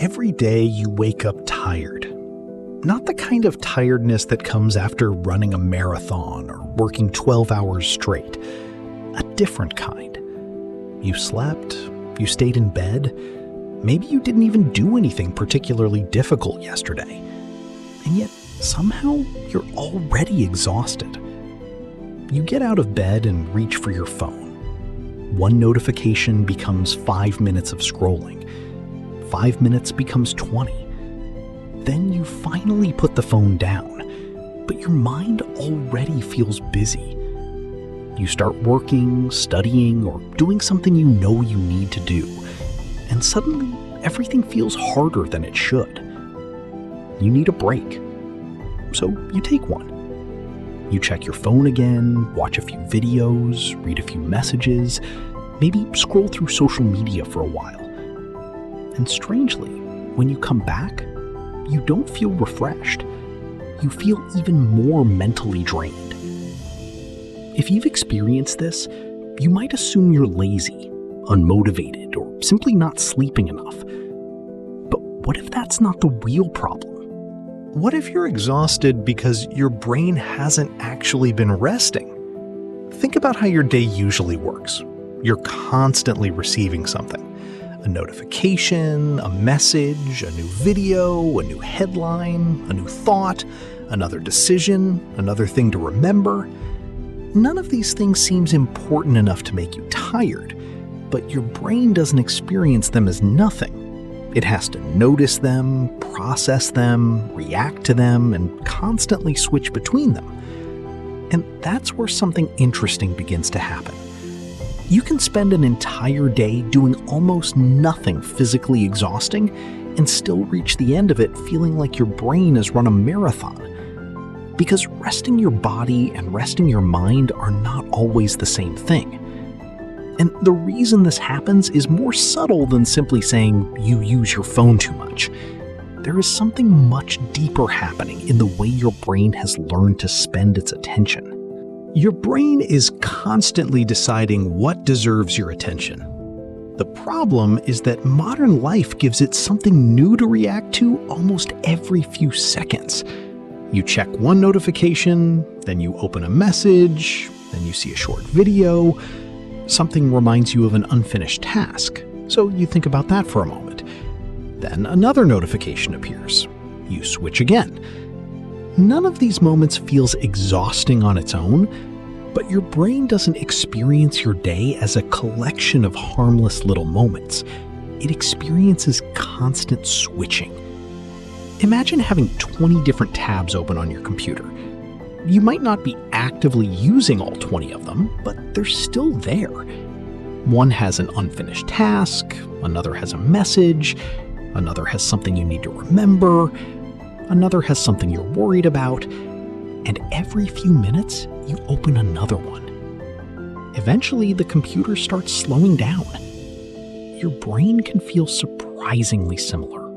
Every day you wake up tired. Not the kind of tiredness that comes after running a marathon or working 12 hours straight. A different kind. You slept, you stayed in bed, maybe you didn't even do anything particularly difficult yesterday. And yet, somehow, you're already exhausted. You get out of bed and reach for your phone. One notification becomes 5 minutes of scrolling. 5 minutes becomes 20. Then you finally put the phone down, but your mind already feels busy. You start working, studying, or doing something you know you need to do, and suddenly everything feels harder than it should. You need a break, so you take one. You check your phone again, watch a few videos, read a few messages, maybe scroll through social media for a while. And strangely, when you come back, you don't feel refreshed. You feel even more mentally drained. If you've experienced this, you might assume you're lazy, unmotivated, or simply not sleeping enough. But what if that's not the real problem? What if you're exhausted because your brain hasn't actually been resting? Think about how your day usually works. You're constantly receiving something. A notification, a message, a new video, a new headline, a new thought, another decision, another thing to remember. None of these things seems important enough to make you tired, but your brain doesn't experience them as nothing. It has to notice them, process them, react to them, and constantly switch between them. And that's where something interesting begins to happen. You can spend an entire day doing almost nothing physically exhausting and still reach the end of it feeling like your brain has run a marathon. Because resting your body and resting your mind are not always the same thing. And the reason this happens is more subtle than simply saying you use your phone too much. There is something much deeper happening in the way your brain has learned to spend its attention. Your brain is constantly deciding what deserves your attention. The problem is that modern life gives it something new to react to almost every few seconds. You check one notification, then you open a message, then you see a short video. Something reminds you of an unfinished task, so you think about that for a moment. Then another notification appears. You switch again. None of these moments feels exhausting on its own, but your brain doesn't experience your day as a collection of harmless little moments. It experiences constant switching. Imagine having 20 different tabs open on your computer. You might not be actively using all 20 of them, but they're still there. One has an unfinished task, another has a message, another has something you need to remember, another has something you're worried about, and every few minutes, you open another one. Eventually, the computer starts slowing down. Your brain can feel surprisingly similar.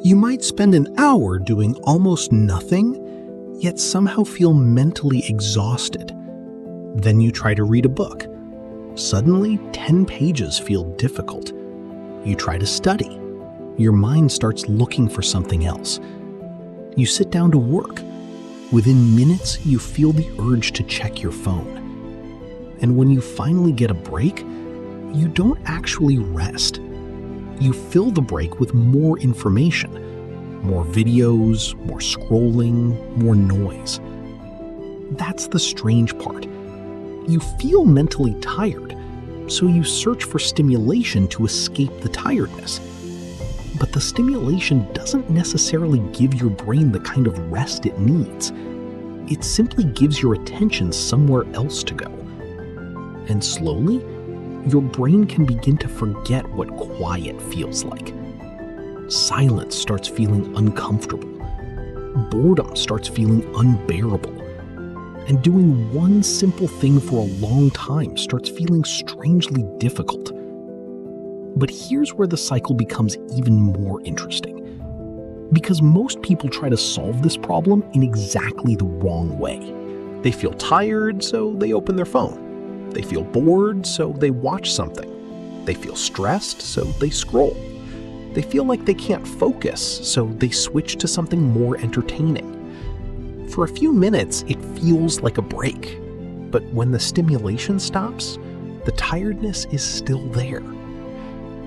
You might spend an hour doing almost nothing, yet somehow feel mentally exhausted. Then you try to read a book. Suddenly, 10 pages feel difficult. You try to study. Your mind starts looking for something else. You sit down to work. Within minutes, you feel the urge to check your phone. And when you finally get a break, you don't actually rest. You fill the break with more information, more videos, more scrolling, more noise. That's the strange part. You feel mentally tired, so you search for stimulation to escape the tiredness. But the stimulation doesn't necessarily give your brain the kind of rest it needs. It simply gives your attention somewhere else to go. And slowly, your brain can begin to forget what quiet feels like. Silence starts feeling uncomfortable. Boredom starts feeling unbearable. And doing one simple thing for a long time starts feeling strangely difficult. But here's where the cycle becomes even more interesting. Because most people try to solve this problem in exactly the wrong way. They feel tired, so they open their phone. They feel bored, so they watch something. They feel stressed, so they scroll. They feel like they can't focus, so they switch to something more entertaining. For a few minutes, it feels like a break. But when the stimulation stops, the tiredness is still there.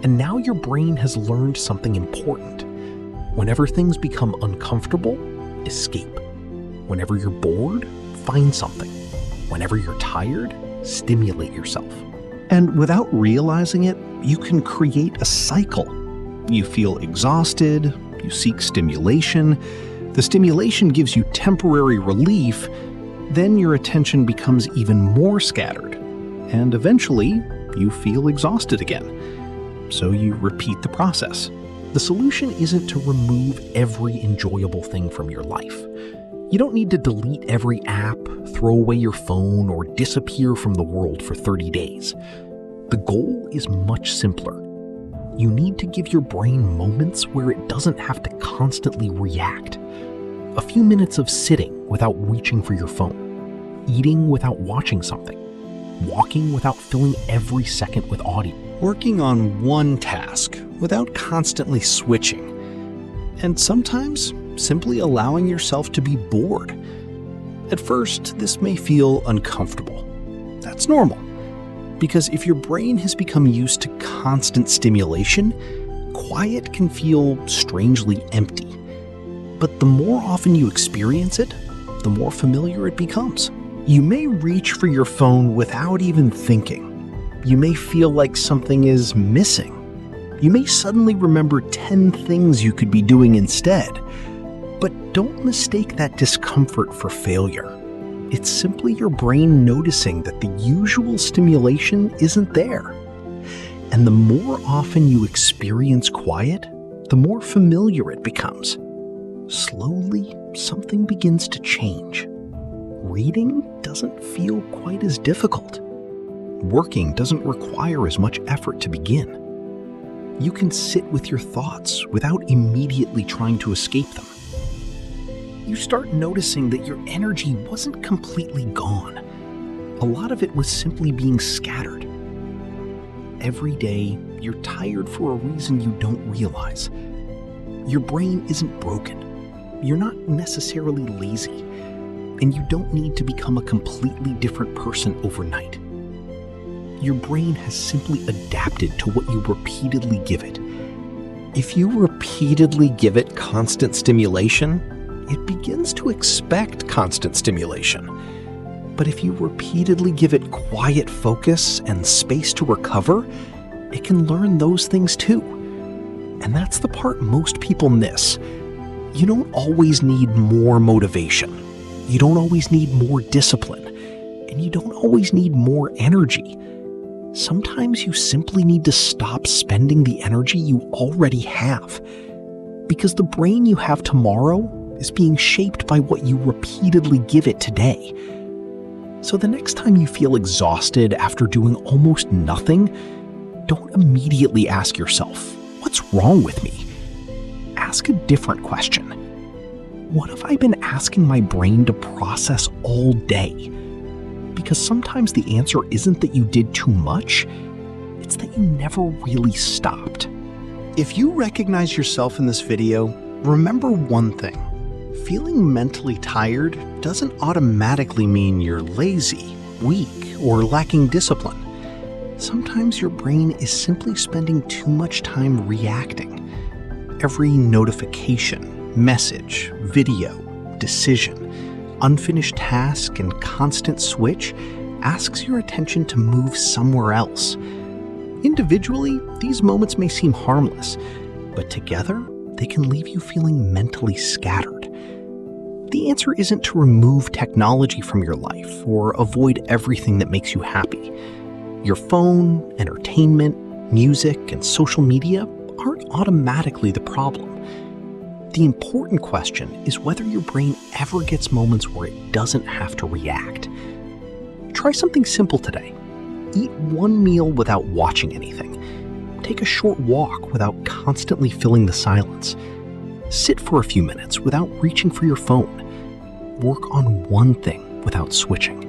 And now your brain has learned something important. Whenever things become uncomfortable, escape. Whenever you're bored, find something. Whenever you're tired, stimulate yourself. And without realizing it, you can create a cycle. You feel exhausted, you seek stimulation. The stimulation gives you temporary relief, then your attention becomes even more scattered. And eventually, you feel exhausted again. So you repeat the process. The solution isn't to remove every enjoyable thing from your life. You don't need to delete every app, throw away your phone, or disappear from the world for 30 days. The goal is much simpler. You need to give your brain moments where it doesn't have to constantly react. A few minutes of sitting without reaching for your phone, eating without watching something, walking without filling every second with audio, working on one task without constantly switching, and sometimes simply allowing yourself to be bored. At first, this may feel uncomfortable. That's normal, because if your brain has become used to constant stimulation, quiet can feel strangely empty. But the more often you experience it, the more familiar it becomes. You may reach for your phone without even thinking. You may feel like something is missing. You may suddenly remember 10 things you could be doing instead. But don't mistake that discomfort for failure. It's simply your brain noticing that the usual stimulation isn't there. And the more often you experience quiet, the more familiar it becomes. Slowly, something begins to change. Reading doesn't feel quite as difficult. Working doesn't require as much effort to begin. You can sit with your thoughts without immediately trying to escape them. You start noticing that your energy wasn't completely gone. A lot of it was simply being scattered. Every day, you're tired for a reason you don't realize. Your brain isn't broken. You're not necessarily lazy, and you don't need to become a completely different person overnight. Your brain has simply adapted to what you repeatedly give it. If you repeatedly give it constant stimulation, it begins to expect constant stimulation. But if you repeatedly give it quiet focus and space to recover, it can learn those things too. And that's the part most people miss. You don't always need more motivation. You don't always need more discipline. And you don't always need more energy. Sometimes you simply need to stop spending the energy you already have. Because the brain you have tomorrow is being shaped by what you repeatedly give it today. So the next time you feel exhausted after doing almost nothing, don't immediately ask yourself, "What's wrong with me?" Ask a different question. What have I been asking my brain to process all day? Because sometimes the answer isn't that you did too much, it's that you never really stopped. If you recognize yourself in this video, remember one thing. Feeling mentally tired doesn't automatically mean you're lazy, weak, or lacking discipline. Sometimes your brain is simply spending too much time reacting. Every notification, message, video, decision, unfinished task, and constant switch asks your attention to move somewhere else. Individually, these moments may seem harmless, but together, they can leave you feeling mentally scattered. The answer isn't to remove technology from your life or avoid everything that makes you happy. Your phone, entertainment, music, and social media aren't automatically the problem. The important question is whether your brain ever gets moments where it doesn't have to react. Try something simple today. Eat one meal without watching anything. Take a short walk without constantly filling the silence. Sit for a few minutes without reaching for your phone. Work on one thing without switching.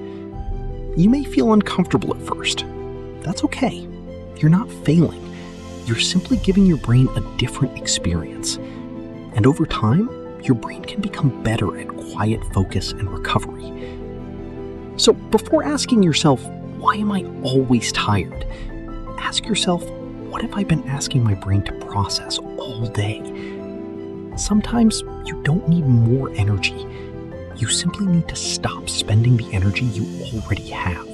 You may feel uncomfortable at first. That's okay. You're not failing. you're simply giving your brain a different experience. And over time, your brain can become better at quiet focus and recovery. So before asking yourself, why am I always tired? Ask yourself, what have I been asking my brain to process all day? Sometimes you don't need more energy. You simply need to stop spending the energy you already have.